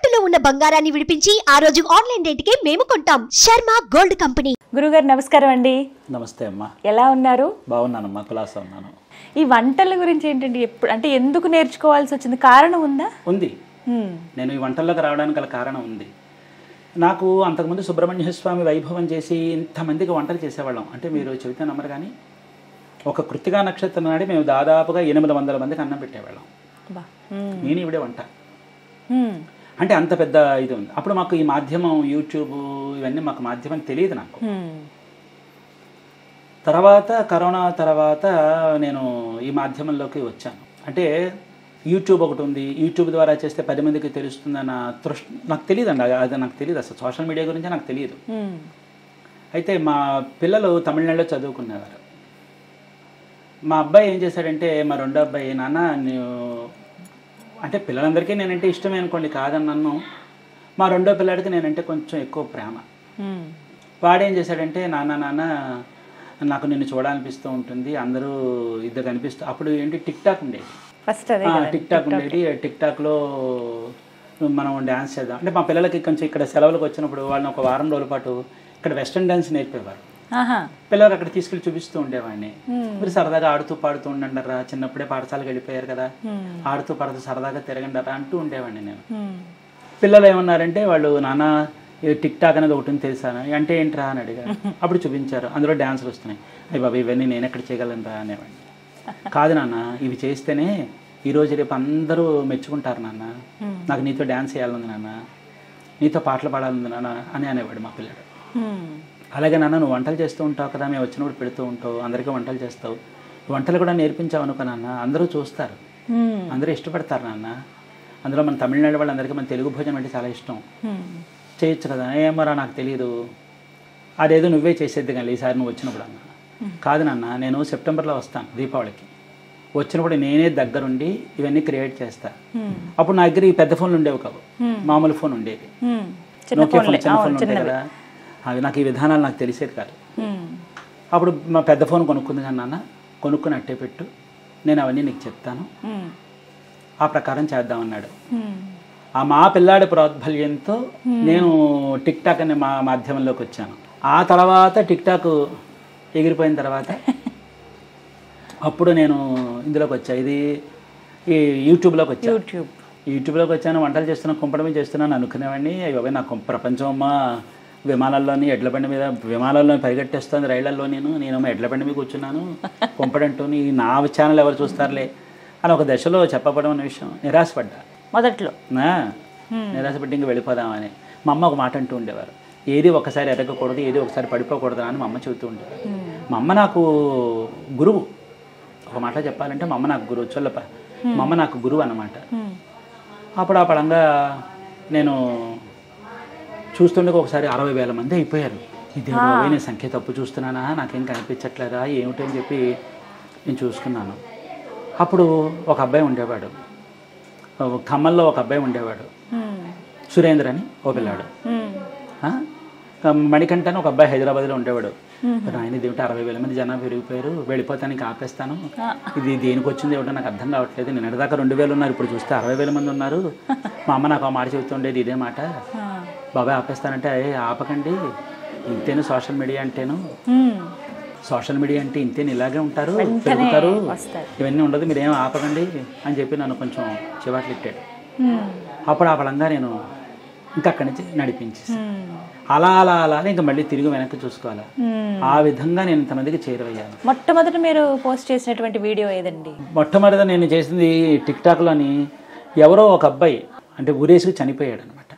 తాకట్టులో ఉన్న బంగారాన్ని విడిపించి ఆ రోజు ఆన్లైన్ రేటుకే మేము కొంటాం. Sharma gold company. గురుగారు నమస్కారం అండి. నమస్తే అమ్మా. ఎలా ఉన్నారు? బాగున్నానమ్మా, కులాసా ఉన్నాను. ఈ వంటల గురించి ఏంటండి, ఎప్పుడు అంటే ఎందుకు నేర్చుకోవాల్సి వచ్చింది? కారణం ఉందా? ఉంది. నేను ఈ వంటల్లోకి రావడానికి గల కారణం ఉంది. నాకు అంతకుముందు సుబ్రహ్మణ్య స్వామి వైభవం చేసి ఇంతమందికి వంటలు చేసేవాళ్ళం. అంటే మీరు చెబితే నమ్మరు కానీ ఒక కృత్తికా నక్షత్రం నాడి మేము దాదాపుగా 800 మందికి అన్నం పెట్టేవాళ్ళం. నేను ఇవిడే వంట అంటే అంత పెద్ద ఇది ఉంది. అప్పుడు మాకు ఈ మాధ్యమం యూట్యూబ్ ఇవన్నీ మాకు మాధ్యమం తెలియదు. నాకు తర్వాత కరోనా తర్వాత నేను ఈ మాధ్యమంలోకి వచ్చాను. అంటే యూట్యూబ్ ఒకటి ఉంది, యూట్యూబ్ ద్వారా చేస్తే 10 మందికి తెలుస్తుందన్న నాకు తెలియదు అండి. అది నాకు తెలియదు, అసలు సోషల్ మీడియా గురించి నాకు తెలియదు. అయితే మా పిల్లలు తమిళనాడులో చదువుకునేవారు. మా అబ్బాయి ఏం చేశాడంటే, మా రెండో అబ్బాయి, నాన్న నువ్వు అంటే పిల్లలందరికీ నేనంటే ఇష్టమే అనుకోండి, కాదన్నాను. మా రెండో పిల్లాడికి నేనంటే కొంచెం ఎక్కువ ప్రేమ. వాడేం చేశాడంటే, నాన్న నాకు నిన్ను చూడాలనిపిస్తూ ఉంటుంది, అందరూ ఇద్దరు కనిపిస్తూ. అప్పుడు ఏంటి టిక్ టాక్ ఉండేది, టిక్ టాక్ ఉండేది. టిక్ టాక్లో మనం డ్యాన్స్ చేద్దాం అంటే మా పిల్లలకి కొంచెం ఇక్కడ సెలవులకు వచ్చినప్పుడు వాళ్ళని ఒక వారం రోజుల పాటు ఇక్కడ వెస్ట్రన్ డ్యాన్స్ నేర్పేవారు. పిల్లలు అక్కడ తీసుకెళ్ళి చూపిస్తూ ఉండేవాడిని. మీరు సరదాగా ఆడుతూ పాడుతూ ఉండండిరా, చిన్నప్పుడే పాఠశాలకు వెళ్ళిపోయారు కదా, ఆడుతూ పాడుతూ సరదాగా తిరగండరా అంటూ ఉండేవాడిని నేను. పిల్లలు ఏమన్నారంటే, వాళ్ళు నాన్న టిక్ టాక్ అనేది ఒకటి తెలుసా అంటే ఏంట్రా అని అడిగారు. అప్పుడు చూపించారు, అందులో డ్యాన్సులు వస్తున్నాయి. అయ్యి బాబా ఇవన్నీ నేను ఎక్కడ చేయగలను రా అనేవాడిని. కాదు నాన్న, ఇవి చేస్తేనే ఈరోజు రేపు అందరూ మెచ్చుకుంటారు నాన్న, నాకు నీతో డ్యాన్స్ చేయాలంది నాన్న, నీతో పాటలు పాడాలంది నాన్న అని అనేవాడు మా పిల్లడు. అలాగే నాన్న నువ్వు వంటలు చేస్తూ ఉంటావు కదా, మేము వచ్చినప్పుడు పెడుతూ ఉంటావు, అందరికీ వంటలు చేస్తావు, వంటలు కూడా నేర్పించావు అనుకో నాన్న, అందరూ చూస్తారు, అందరూ ఇష్టపడతారు నాన్న. అందులో మన తమిళనాడు వాళ్ళందరికీ మన తెలుగు భోజనం అంటే చాలా ఇష్టం, చేయొచ్చు కదా. ఏమరా నాకు తెలియదు, అదేదో నువ్వే చేసేద్ది కానీ ఈసారి నువ్వు వచ్చినప్పుడు అన్న. కాదు నాన్న, నేను సెప్టెంబర్లో వస్తాను దీపావళికి, వచ్చినప్పుడు నేనే దగ్గరుండి ఇవన్నీ క్రియేట్ చేస్తా. అప్పుడు నా దగ్గర ఈ పెద్ద ఫోన్లు ఉండేవి కావు, మామూలు ఫోన్ ఉండేది, నోకియా ఫోన్, చిన్న ఫోన్ ఉంటాయి కదా, అవి నాకు ఈ విధానాలు నాకు తెలిసేది కాదు. అప్పుడు మా పెద్ద ఫోన్ కొనుక్కుంది కానీ నాన్న, కొనుక్కుని అట్టే పెట్టు, నేను అవన్నీ నీకు చెప్తాను, ఆ ప్రకారం చేద్దామన్నాడు. ఆ మా పిల్లాడి ప్రోద్బల్యంతో నేను టిక్ టాక్ అనే మా మాధ్యమంలోకి వచ్చాను. ఆ తర్వాత టిక్ టాక్ ఎగిరిపోయిన తర్వాత అప్పుడు నేను ఇందులోకి వచ్చా, ఇది ఈ యూట్యూబ్లోకి వచ్చాను. యూట్యూబ్లోకి వచ్చాను, వంటలు చేస్తున్నాను, కుంపడమే చేస్తున్నాను అనుకునేవాడిని. అయ్యో నాకు ప్రపంచం అమ్మ, విమానాల్లోని ఎడ్ల బండి మీద, విమానాల్లో పరిగెట్టేస్తుంది, రైళ్లలో నేనేమో ఎడ్ల బండి మీద కూర్చున్నాను, కుంపడంటూ నా ఛానల్ ఎవరు చూస్తారులే అని ఒక దశలో చెప్పబడం అనే విషయం నిరాశపడ్డా. మొదట్లో నిరాశపడి ఇంక వెళ్ళిపోదామని మా అమ్మ ఒక మాట అంటూ ఉండేవారు, ఏది ఒకసారి ఎరగకూడదు, ఏది ఒకసారి పడిపోకూడదు అని మా అమ్మ చెబుతూ ఉండేవారు. మా అమ్మ నాకు గురువు, ఒక మాట చెప్పాలంటే మా అమ్మ నాకు గురువు, చొల్లప మా అమ్మ నాకు గురువు అన్నమాట. అప్పుడు ఆ పడంగా నేను చూస్తుండగా ఒకసారి 60,000 మంది అయిపోయారు. ఇదే నేను సంఖ్య తప్పు చూస్తున్నానా, నాకేం కనిపించట్లేదా ఏమిటని చెప్పి నేను చూసుకున్నాను. అప్పుడు ఒక అబ్బాయి ఉండేవాడు, ఖమ్మంలో ఒక అబ్బాయి ఉండేవాడు, సురేంద్ర అని ఓ పిల్లాడు. మణికంఠ అని ఒక అబ్బాయి హైదరాబాద్లో ఉండేవాడు. ఆయన ఇదేమిటి 60,000 మంది జనాభా పెరిగిపోయారు, వెళ్ళిపోతానికి ఆపేస్తాను, ఇది దేనికి వచ్చింది ఏమిటో నాకు అర్థం కావట్లేదు, నిన్నటిదాకా 2,000 ఉన్నారు, ఇప్పుడు చూస్తే 60,000 మంది ఉన్నారు. మా అమ్మ నాకు ఆ మాట చెబుతుండేది ఇదే మాట, బాబాయ్ ఆపేస్తానంటే ఆపకండి, ఇంతేను సోషల్ మీడియా అంటేను, సోషల్ మీడియా అంటే ఇంతేను, ఇలాగే ఉంటారు, పెరుగుతారు, ఇవన్నీ ఉండదు, మీరేం ఆపకండి అని చెప్పి నన్ను కొంచెం చివాట్లు ఇట్టాడు. అప్పుడు ఆ పడంగా నేను ఇంకా అక్కడి నుంచి నడిపించేసి అలా అలా అలా ఇంకా మళ్ళీ తిరిగి వెనక్కి చూసుకోవాలి. ఆ విధంగా నేను ఇంతమందికి చేరువయ్యాను. మొట్టమొదటి మీరు పోస్ట్ చేసినటువంటి వీడియో ఏదండి? మొట్టమొదట నేను చేసింది టిక్ టాక్లోని ఎవరో ఒక అబ్బాయి అంటే ఊరేసుకు చనిపోయాడు అనమాట.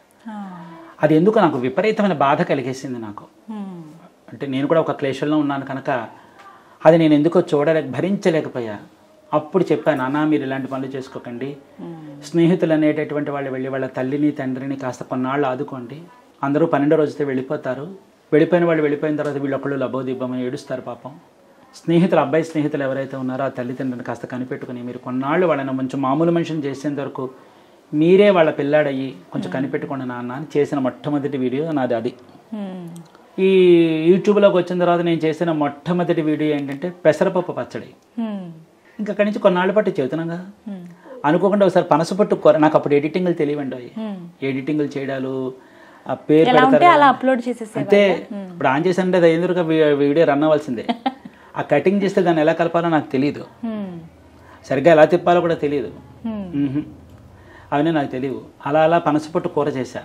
అది ఎందుకు నాకు విపరీతమైన బాధ కలిగేసింది నాకు. అంటే నేను కూడా ఒక క్లేశంలో ఉన్నాను కనుక అది నేను ఎందుకో భరించలేకపోయా. అప్పుడు చెప్పాను, నాన్న మీరు ఇలాంటి పనులు చేసుకోకండి, స్నేహితులు అనేటటువంటి వాళ్ళు వెళ్ళి వాళ్ళ తల్లిని తండ్రిని కాస్త కొన్నాళ్ళు ఆదుకోండి, అందరూ 12వ రోజుతో వెళ్ళిపోతారు, వెళ్ళిపోయిన వాళ్ళు వెళ్ళిపోయిన తర్వాత వీళ్ళొక్కళ్ళు లబోదిబ్బమని ఏడుస్తారు పాపం. స్నేహితులు, అబ్బాయి స్నేహితులు ఎవరైతే ఉన్నారో ఆ తల్లిదండ్రులను కాస్త కనిపెట్టుకుని మీరు కొన్నాళ్ళు వాళ్ళని కొంచెం మామూలు మనిషిని చేసేంత వరకు మీరే వాళ్ళ పిల్లాడయ్యి కొంచెం కనిపెట్టుకోండి నాన్న అని చేసిన మొట్టమొదటి వీడియో నాది అది. ఈ యూట్యూబ్లోకి వచ్చిన తర్వాత నేను చేసిన మొట్టమొదటి వీడియో ఏంటంటే పెసరపప్పు పచ్చడి. ఇంకా అక్కడి నుంచి కొన్నాళ్ళ పాటు చెబుతున్నాగా అనుకోకుండా ఒకసారి పనసపట్టు కూర, నాకు అప్పుడు ఎడిటింగ్లు తెలియవండి అవి, ఎడిటింగ్లు చేయడాలు, ఆ పేరు పెడతారు అలా అప్లోడ్ చేసేసి అంతే. ఇప్పుడు ఆన్ చేశానంటే అది ఎందుకు వీడియో రన్ అవ్వాల్సిందే. ఆ కటింగ్ చేస్తే దాన్ని ఎలా కలపాలో నాకు తెలియదు, సరిగ్గా ఎలా తిప్పాలో కూడా తెలియదు, అవన్నీ నాకు తెలియవు. అలా అలా పనసపట్టు కూర చేశా.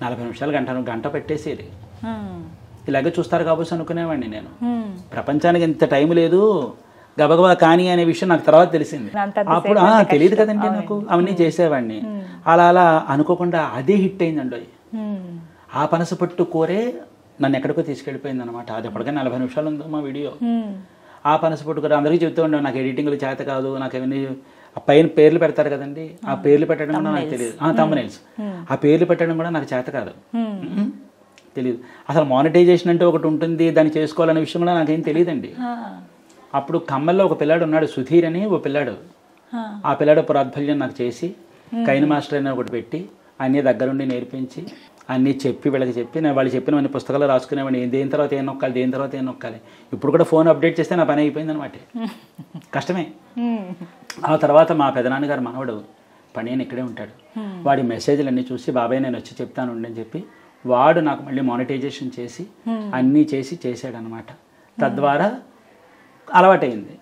40 నిమిషాలు గంట పెట్టేసేది. ఇలాగే చూస్తారు కాబట్టి అనుకునేవాడిని నేను. ప్రపంచానికి ఇంత టైం లేదు గబగబా కానీ అనే విషయం నాకు తర్వాత తెలిసింది. అప్పుడు తెలియదు కదండి నాకు, అవన్నీ చేసేవాడిని. అలా అలా అనుకోకుండా అదే హిట్ అయిందండి. ఆ పనసపట్టు కూరే నన్ను ఎక్కడికో తీసుకెళ్ళిపోయింది అనమాట. అది ఎప్పటికైనా 40 నిమిషాలు ఉందో మా వీడియో. ఆ పనసపట్టు కూర అందరికీ చెప్తూ ఉండేవి, నాకు ఎడిటింగ్లు చేత కాదు, నాకు ఏమన్నీ పైన పేర్లు పెడతారు కదండి, ఆ పేర్లు పెట్టడం కూడా నాకు తెలియదు. థంబ్నెయిల్స్, ఆ పేర్లు పెట్టడం కూడా నాకు చేత కాదు, తెలియదు. అసలు మానిటైజేషన్ అంటే ఒకటి ఉంటుంది, దాన్ని చేసుకోవాలనే విషయం కూడా నాకేం తెలియదండి. అప్పుడు ఖమ్మంలో ఒక పిల్లాడు ఉన్నాడు, సుధీర్ అని ఓ పిల్లాడు. ఆ పిల్లాడు పురాద్భల్యం నాకు చేసి కైన్ మాస్టర్ అని ఒకటి పెట్టి అన్నీ దగ్గరుండి నేర్పించి అన్నీ చెప్పి వీళ్ళకి చెప్పి నేను వాళ్ళు చెప్పినవన్నీ పుస్తకాలు రాసుకునేవాడిని, దేని తర్వాత ఏం నొక్కాలి, దేని తర్వాత ఏం నొక్కాలి. ఇప్పుడు కూడా ఫోన్ అప్డేట్ చేస్తే నా పని అయిపోయింది అనమాట. కష్టమే. ఆ తర్వాత మా పెదనాన్నగారు మనవడు పని ఇక్కడే ఉంటాడు, వాడి మెసేజ్లు అన్నీ చూసి బాబాయ్ నేను వచ్చి చెప్తాను అని చెప్పి వాడు నాకు మళ్ళీ మానిటైజేషన్ చేసి అన్నీ చేసాడు అనమాట. తద్వారా అలవాటైంది.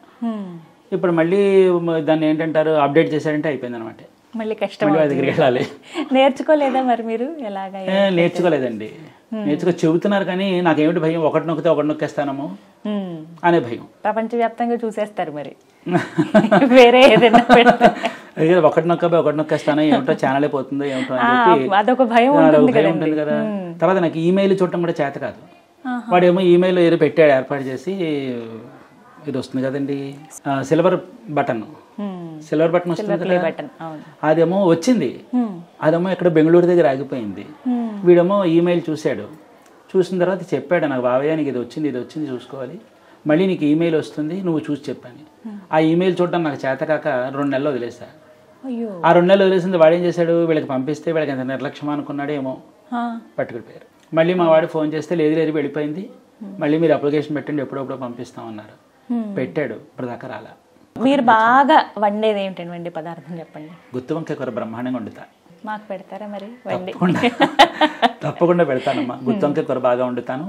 ఇప్పుడు మళ్ళీ దాన్ని ఏంటంటారు అప్డేట్ చేశాడంటే అయిపోయింది అనమాట. మళ్ళీ కష్టం దగ్గరికి వెళ్ళాలి. నేర్చుకోలేదా మరి మీరు? ఎలాగా? నేర్చుకోలేదండి. చెబుతున్నారు కానీ నాకేమిటి భయం, ఒకటి నొక్కితే ఒకటి నొక్కేస్తానము అనే భయం. ప్రపంచవ్యాప్తంగా చూసేస్తారు మరి వేరే ఏదైనా ఒకటి నొక్కేస్తాను, ఏమిటో ఛానల్ అయిపోతుందో ఏమిటో అని చెప్పి అదొక భయం ఉంటుంది కదా. తర్వాత నాకు ఈమెయిల్ చూడటం కూడా చేత కాదు. వాడేమో ఈమెయిల్ ఏదో పెట్టాడు ఏర్పాటు చేసి, ఇది వస్తుంది కదండి సిల్వర్ బటన్ వస్తుంది కదా, అదేమో వచ్చింది. అదేమో ఇక్కడ బెంగళూరు దగ్గర ఆగిపోయింది. వీడేమో ఈమెయిల్ చూశాడు, చూసిన తర్వాత చెప్పాడు నాకు, బాబయ్య నీకు ఇది వచ్చింది చూసుకోవాలి, మళ్ళీ నీకు ఈమెయిల్ వస్తుంది నువ్వు చూసి చెప్పాను. ఆ ఈమెయిల్ చూడటం నాకు చేత కాక 2 నెలలు వదిలేసా. ఆ 2 నెలలు వదిలేసింది వాడేం చేశాడు, వీళ్ళకి పంపిస్తే వీళ్ళకి ఎంత నిర్లక్ష్యం అనుకున్నాడు ఏమో, పట్టుకుపోయారు. మళ్ళీ మా వాడు ఫోన్ చేస్తే లేదు వెళ్ళిపోయింది, మళ్ళీ మీరు అప్లికేషన్ పెట్టండి ఎప్పుడప్పుడు పంపిస్తామన్నారు. పెట్టాడు, ఇప్పటిదాకా రాలా. మీరు బాగా వండేది ఏంటండి, వండే పదార్థం చెప్పండి. గుత్తి వంకాయ కూర బ్రహ్మాండంగా వండుతా. మాకు పెడతారా మరి? తప్పకుండా పెడతానమ్మా. గుత్తి వంకాయ కూర బాగా వండుతాను.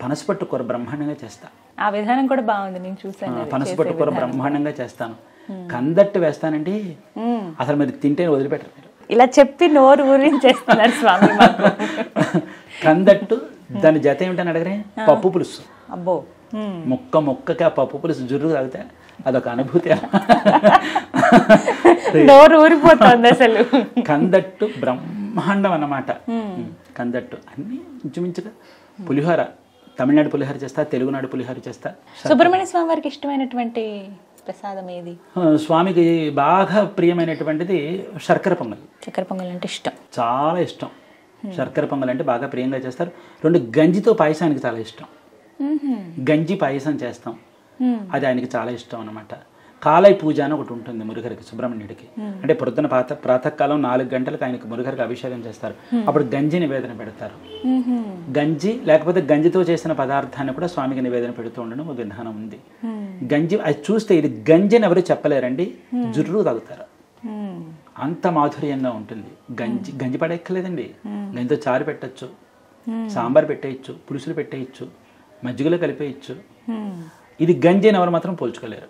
పనసపట్టు కూర బ్రహ్మాండంగా చేస్తా. ఆ విధానం కూడా బాగుంది, నేను చూసాను. పనసపట్టు కూర బ్రహ్మాండంగా చేస్తాను. కందట్టు వేస్తానండి, అసలు మీరు తింటే వదిలిపెట్టరు మీరు. ఇలా చెప్పి నోరు ఊరించేస్తున్నారు స్వామి మాకు. కందట్టు దాని జత ఏమిటని అడగరే, పప్పు పులుసు. అబ్బో, ముక్కకి ఆ పప్పు పులుసు జుర్రు తాగితే అదొక అనుభూతి. నోరు ఊరిపోతుంది అసలు. కందట్టు బ్రహ్మాండం అన్నమాట. కందట్టు అన్ని ఇంచుమించుగా. పులిహోర, తమిళనాడు పులిహోర చేస్తా, తెలుగునాడు పులిహోర చేస్తా. సుబ్రహ్మణ్య స్వామి వారికి ఇష్టమైనటువంటి ప్రసాదం ఏది? స్వామికి బాగా ప్రియమైనటువంటిది శర్కర పొంగల్. చక్కెర పొంగల్ అంటే ఇష్టం, చాలా ఇష్టం. శర్కర పొంగల్ అంటే బాగా ప్రియంగా చేస్తారు. 2 గంజితో పాయసానికి చాలా ఇష్టం. గంజి పాయసం చేస్తాం, అది ఆయనకి చాలా ఇష్టం అనమాట. కాలై పూజ అని ఒకటి ఉంటుంది మురుగరికి, సుబ్రహ్మణ్యుడికి. అంటే పొద్దున ప్రాతకాలం 4 గంటలకు ఆయనకి మురుగరికి అభిషేకం చేస్తారు. అప్పుడు గంజి నివేదన పెడతారు. గంజి లేకపోతే గంజితో చేసిన పదార్థాన్ని కూడా స్వామికి నివేదన పెడుతూ ఉండడం ఒక విధానం ఉంది. గంజి అది చూస్తే ఇది గంజి అని ఎవరు చెప్పలేరండి, జుర్రు తాగుతారు, అంత మాధుర్యంగా ఉంటుంది. గంజి పడెక్కలేదండి. గంజితో చారు పెట్టచ్చు, సాంబార్ పెట్టేయచ్చు, పులుసులు పెట్టేయచ్చు, మజ్జిగలో కలిపేయచ్చు. ఇది గంజి అని ఎవరు మాత్రం పోల్చుకోలేరు,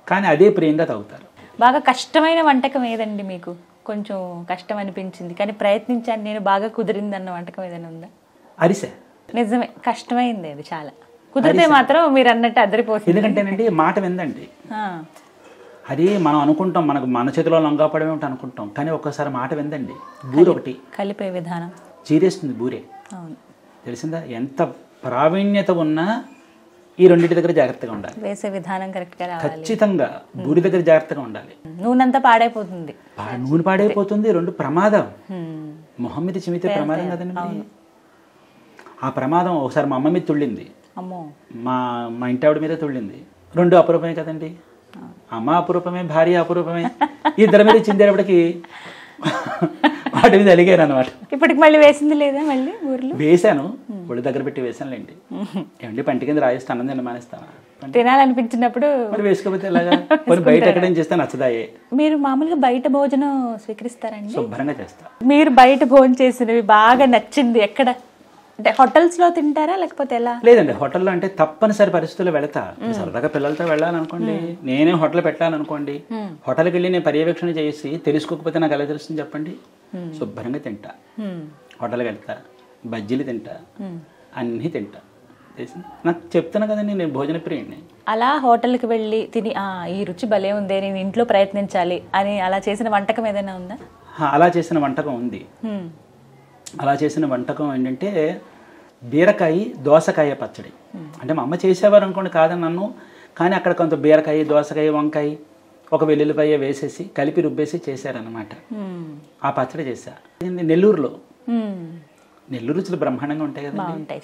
కానీ అదే ప్రియంగా తాగుతారు. బాగా కష్టమైన వంటకం ఏదండి మీకు? కొంచెం కష్టం అనిపించింది కానీ ప్రయత్నించాను నేను, బాగా కుదిరింది అన్న వంటకం ఏదైనా ఉందా? అరిసె. నిజమే, కష్టమైంది అది చాలా. కుదిరితే మాత్రం మీరు అన్నట్టు అదిరిపోతుంది. ఎందుకంటేనండి మాట విందండి. అది మనం అనుకుంటాం మనకు మన చేతిలో లొంగాపడమే ఉంటాం అనుకుంటాం, కానీ ఒక్కసారి మాట విందండి. బూరె ఒకటి కలిపే విధానం చీరేస్తుంది బూరే. తెలిసిందా? ఎంత ప్రావీణ్యత ఉన్నా ఈ రెండింటి దగ్గర జాగ్రత్తగా ఉండాలి. వేసే విధానం కరెక్ట్గా రావాలి. ఖచ్చితంగా బూరి దగ్గర జాగ్రత్తగా ఉండాలి. నూనె అంతా పాడైపోతుంది. నూనె పాడైపోతుంది. 2 ప్రమాదం. మొహం మీద చిమితే ప్రమాదం కదండి. ఆ ప్రమాదం ఒకసారి మా అమ్మ మీద తుళ్ళింది, మా ఇంటి ఆవిడ మీద తుళ్ళింది. 2 అపురూపమే కదండి. అమ్మ అపురూపమే, భార్య అపురూపమే. ఇద్దరి మీద చిందేటప్పటికి వాటి మీద అలిగాను అనమాట. ఇప్పటికి మళ్ళీ వేసింది లేదా? మళ్ళీ ఊర్లో వేసాను, ఒళ్ళు దగ్గర పెట్టి వేసానులేండి. ఏమండి పంటి కింద రాయేస్తే అన్నం తిన్న మానేస్తాను. చెప్పండి. తినాలనిపించినప్పుడు మరి వేసుకోకపోతే ఎలాగా? మరి బయట ఎక్కడేం చేస్తే నచ్చదాయే. మీరు మామూలుగా బయట భోజనం స్వీకరిస్తారండి? శుభ్రంగా చేస్తా. మీరు బయట భోజనం చేసినవి బాగా నచ్చింది ఎక్కడ? అంటే హోటల్స్ లో తింటారా లేకపోతే ఎలా? లేదండి, హోటల్లో అంటే తప్పనిసరి పరిస్థితుల్లో వెళతా. సరదాగా పిల్లలతో వెళ్ళాలనుకోండి, నేనే హోటల్ పెట్టాలనుకోండి, హోటల్కి వెళ్ళి నేను పర్యవేక్షణ చేసి తెలుసుకోకపోతే నాకు ఎలా తెలుస్తుంది చెప్పండి? శుభ్రంగా తింటా, హోటల్కి వెళ్తా, బజ్జీలు తింటా, అన్నీ తింటా. నాకు చెప్తున్నా కదండి, నేను భోజన ప్రియుడిని. అలా హోటల్కి వెళ్ళి తిని ఈ రుచి భలే ఉంది, నేను ఇంట్లో ప్రయత్నించాలి అని అలా చేసిన వంటకం ఏదైనా ఉందా? అలా చేసిన వంటకం ఉంది. అలా చేసిన వంటకం ఏంటంటే బీరకాయ దోసకాయ పచ్చడి. అంటే మా అమ్మ చేసేవారు అనుకోండి, కాదని నన్ను, కానీ అక్కడ కొంత బీరకాయ, దోసకాయ, వంకాయ, ఒక వెల్లుల్లిపాయ వేసేసి కలిపి రుబ్బేసి చేశారనమాట. ఆ పచ్చడి చేశా. నెల్లూరులో నెల్లూరు రుచులు బ్రహ్మాండంగా ఉంటాయి కదండి.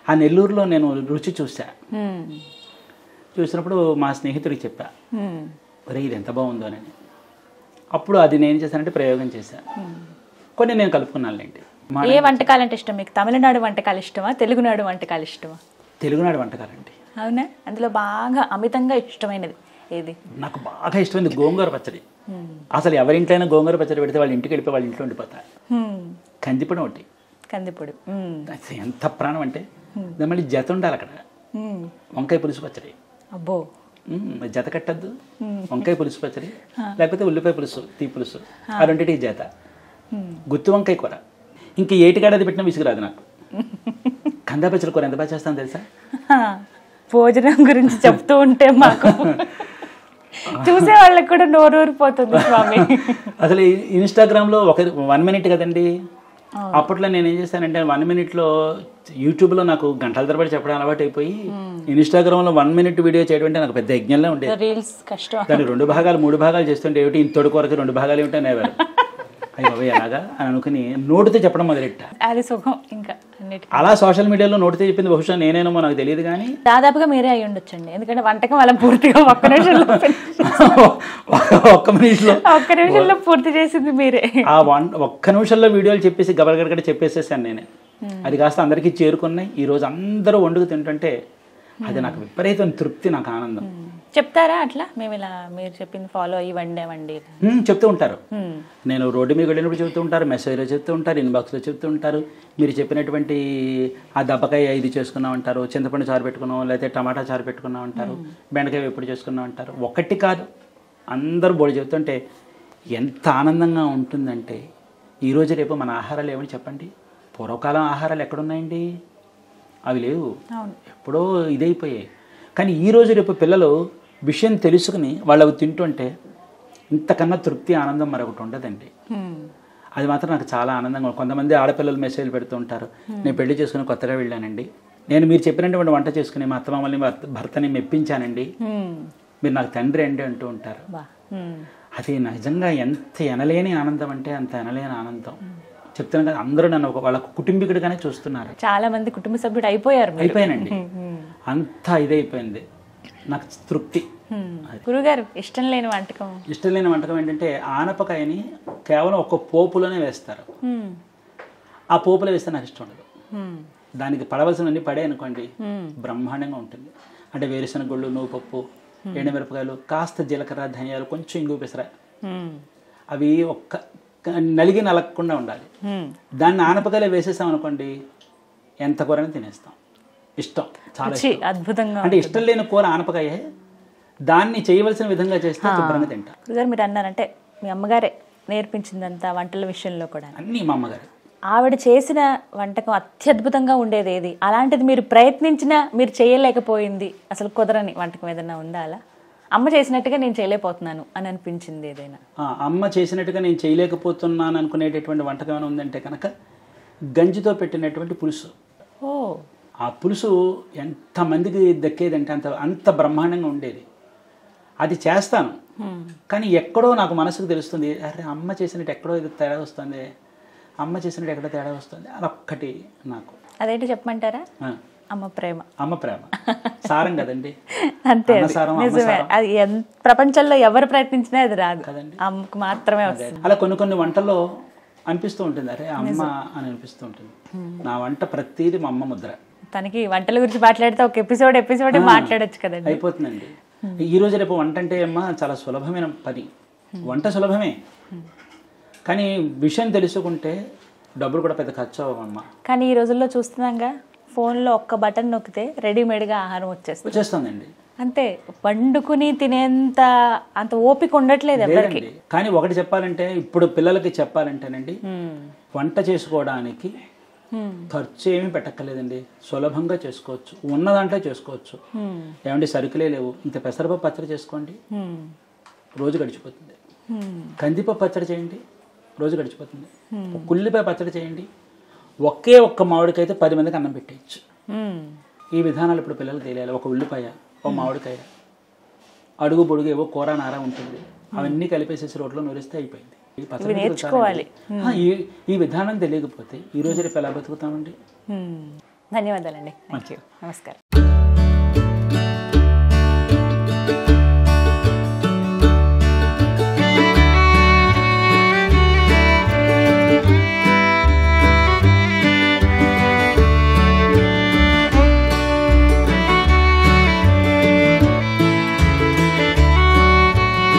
ఆ నెల్లూరులో నేను రుచి చూసా. చూసినప్పుడు మా స్నేహితుడికి చెప్పా, ఒరే ఇది ఎంత బాగుందో అని. అప్పుడు అది నేను చేశానంటే ప్రయోగం చేశా. కొన్ని నేను కలుపుకున్నానులేండి. ఏ వంటకాలు అంటే ఇష్టం మీకు? తమిళనాడు వంటకాలు ఇష్టమా, తెలుగునాడు వంటకాలు ఇష్టమా? తెలుగునాడు వంటకాలండి. అవునా? అందులో బాగా అమితంగా ఇష్టమైనది ఏది? నాకు బాగా ఇష్టమైనది గోంగూర పచ్చడి. అసలు ఎవరింట్లోనే గోంగూర పచ్చడి పెడితే వాళ్ళ ఇంటికి వెళ్ళిపోయి వాళ్ళ ఇంట్లో ఉండిపోతారు. కందిపొడి ఒకటి, కందిపొడి ఎంత ప్రాణం అంటే మళ్ళీ జత ఉండాలి అక్కడ. వంకాయ పులుసు పచ్చడి, అబ్బో జత కట్టద్దు. వంకాయ పులుసు పచ్చడి లేకపోతే ఉల్లిపాయ పులుసు, తీ పులుసు, ఆ రెండింటికి జత. గుత్తి వంకాయ కూర, ఇంక ఏటికాడది పెట్టినా విసుగురాదు నాకు. కందా పచ్చడి కూర ఎంత బాగా చేస్తాను తెలుసా? భోజనం గురించి చెప్తూ ఉంటే మాకు చూసే వాళ్ళకి కూడా నోరూరిపోతుంది స్వామి. అసలు ఇన్స్టాగ్రామ్లో 1 minute కదండి. అప్పట్లో నేను ఏం చేశానంటే 1 minute యూట్యూబ్లో నాకు గంటల తరబడి చెప్పడం అలవాటు అయిపోయి ఇన్స్టాగ్రామ్లో 1 minute వీడియో చేయడం అంటే నాకు పెద్ద యజ్ఞంలో ఉండేది. రీల్స్ కష్టం. దాన్ని 2 భాగాలు 3 భాగాలు చేస్తుంటే ఏమిటి ఇంతటి కొరకు 2 భాగాలు ఏమిటి అనేవారు. అయ్యి బాబు ఎలాగా అని అనుకుని నోటితో చెప్పడం మొదలెట్టా. అది సుఖం. ఇంకా అలా సోషల్ మీడియాలో నోటితో చెప్పింది బహుశా నేనేమో నాకు తెలియదు, కానీ దాదాపుగా మీరే అయ్యి ఉండొచ్చండి. ఎందుకంటే వంటకం అలా పూర్తిగా ఒక్క నిమిషంలో పూర్తి చేసింది మీరే. ఆ ఒక్క నిమిషంలో వీడియోలు చెప్పేసి గబగడగడ చెప్పేసేసాను నేనే. అది కాస్త అందరికీ చేరుకున్నాయి. ఈరోజు అందరూ వండుకు తింటుంటే అది నాకు విపరీతం తృప్తి, నాకు ఆనందం. చెప్తారా అట్లా మేము ఇలా మీరు చెప్పింది ఫాలో అయ్యి వండి చెప్తూ ఉంటారు. నేను రోడ్డు మీద వెళ్ళినప్పుడు చెప్తూ ఉంటారు, మెసేజ్లో చెప్తూ ఉంటారు, ఇన్బాక్స్లో చెప్తూ ఉంటారు. మీరు చెప్పినటువంటి ఆ దబ్బకాయ ఇది చేసుకున్నాం అంటారు, చింతపండు చారు పెట్టుకున్నాం, లేకపోతే టమాటా చారు పెట్టుకున్నాం అంటారు, బెండకాయ ఎప్పుడు చేసుకున్నాం అంటారు. ఒకటి కాదు, అందరూ బోడి చెప్తుంటే ఎంత ఆనందంగా ఉంటుందంటే ఈరోజు రేపు మన ఆహారాలు ఏమని చెప్పండి. పూర్వకాలం ఆహారాలు ఎక్కడున్నాయండి? అవి లేవు, ఎప్పుడో ఇదైపోయాయి. కానీ ఈరోజు రేపు పిల్లలు విషయం తెలుసుకుని వాళ్ళు అవి తింటుంటే ఇంతకన్నా తృప్తి, ఆనందం మరొకటి ఉండదండి. అది మాత్రం నాకు చాలా ఆనందంగా. కొంతమంది ఆడపిల్లలు మెసేజ్లు పెడుతూ ఉంటారు, నేను పెళ్లి చేసుకుని కొత్తగా వెళ్ళానండి, నేను మీరు చెప్పినటువంటి వంట చేసుకుని మా అత్తమామల్ని భర్తని మెప్పించానండి, మీరు నాకు తండ్రి అండి అంటూ ఉంటారు. అది నిజంగా ఎంత ఎనలేని ఆనందం అంటే అంత ఎనలేని ఆనందం. చెప్తున్నాను కదా, అందరూ నన్ను వాళ్ళ కుటుంబీకుడిగానే చూస్తున్నారు. చాలా మంది కుటుంబ సభ్యుడు అయిపోయానండి. అంత ఇదైపోయింది. నాకు తృప్తి. గురుగారు ఇష్టం లేని వంటకం? ఇష్టం లేని వంటకం ఏంటంటే ఆనపకాయని కేవలం ఒక పోపులోనే వేస్తారు. ఆ పోపులో వేస్తే నాకు ఇష్టం ఉండదు. దానికి పడవలసినవన్నీ పడే అనుకోండి బ్రహ్మాండంగా ఉంటుంది. అంటే వేరుశనగ గుళ్ళు, నువ్వుపప్పు, ఎండుమిరపకాయలు, కాస్త జీలకర్ర, ధనియాలు, కొంచెం ఇంగు, పెసర, అవి ఒక్క నలిగి నలగకుండా ఉండాలి. దాన్ని ఆనపకాయలు వేసేసాం అనుకోండి ఎంత కూరని తినేస్తాం. ఇష్టం, చాలా అద్భుతంగా. అంటే ఇష్టం లేని కూర ఆనపకాయ, దాన్ని చేయవలసిన విధంగా చేస్తే శుభ్రంగా తింటా. గురుగారు మీరు అన్నారంటే మీ అమ్మగారే నేర్పించిందంతా వంటల విషయంలో కూడా? అన్నీ మా అమ్మగారు. ఆవిడ చేసిన వంటకం అత్యద్భుతంగా ఉండేది ఏది? అలాంటిది మీరు ప్రయత్నించినా మీరు చేయలేకపోయింది, అసలు కుదరని వంటకం ఏదైనా ఉందా? అలా అమ్మ చేసినట్టుగా నేను చేయలేకపోతున్నాను అని అనిపించింది ఏదైనా? అమ్మ చేసినట్టుగా నేను చేయలేకపోతున్నాను అనుకునేటటువంటి వంటకం ఏమైనా ఉందంటే కనుక గంజితో పెట్టినటువంటి పులుసు. ఆ పులుసు ఎంతమందికి దక్కేదంటే అంత బ్రహ్మాండంగా ఉండేది. అది చేస్తాను, కానీ ఎక్కడో నాకు మనసుకు తెలుస్తుంది, అరే అమ్మ చేసినట్టు ఎక్కడో ఇది తేడా వస్తుంది, అమ్మ చేసినట్టు ఎక్కడో తేడా వస్తుంది. అదొక్కటి నాకు. అదేంటి చెప్పమంటారా? అమ్మ ప్రేమ. అమ్మ ప్రేమ సారం కదండి. అంతే, అది ప్రపంచంలో ఎవరు ప్రయత్నించినా అది రాదు కదండి, అమ్మకు మాత్రమే వస్తుంది. అలా కొన్ని వంటల్లో అనిపిస్తూ ఉంటుంది, అరే అమ్మ అని అనిపిస్తూ ఉంటుంది. నా వంట ప్రతిదీ మా అమ్మ ముద్ర. తనకి వంటల గురించి మాట్లాడితే ఒక ఎపిసోడ్ మాట్లాడొచ్చు కదండి. అయిపోతుందండి. ఈ రోజు రేపు వంట అంటే అమ్మా చాలా సులభమైన పని. వంట సులభమే, కానీ విషయం తెలుసుకుంటే డబ్బులు కూడా పెద్ద ఖర్చు అవ్వమ్మా. కానీ ఈ రోజుల్లో చూస్తున్నాగా, ఫోన్లో ఒక్క బటన్ నొక్కితే రెడీమేడ్గా ఆహారం వచ్చేస్తుందండి. అంతే, వండుకుని తినేంత అంత ఓపిక ఉండట్లేదు ఎవరికి. కానీ ఒకటి చెప్పాలంటే, ఇప్పుడు పిల్లలకి చెప్పాలంటేనండి, వంట చేసుకోవడానికి ఖర్చు ఏమీ పెట్టక్కర్లేదండి, సులభంగా చేసుకోవచ్చు, ఉన్న దాంట్లో చేసుకోవచ్చు. ఏమంటే సరుకులే లేవు, ఇంత పెసరపప్పు పచ్చడి చేసుకోండి, రోజు గడిచిపోతుంది. కందిపప్పు పచ్చడి చేయండి, రోజు గడిచిపోతుంది. ఉల్లిపాయ పచ్చడి చేయండి, ఒకే ఒక్క మామిడికైతే 10 మందికి అన్నం పెట్టేయచ్చు. ఈ విధానాలు ఇప్పుడు పిల్లలు తెలియాలి. ఒక ఉల్లిపాయ, ఒక మామిడికాయ, అడుగు పొడుగు ఏవో కూర నార ఉంటుంది, అవన్నీ కలిపేసేసి రోట్లో నూరిస్తే అయిపోయింది. నేర్చుకోవాలి. ఈ విధానం తెలియకపోతే ఈ రోజు రేపు ఎలా బతుకుతామండి? ధన్యవాదాలండి. నమస్కారం.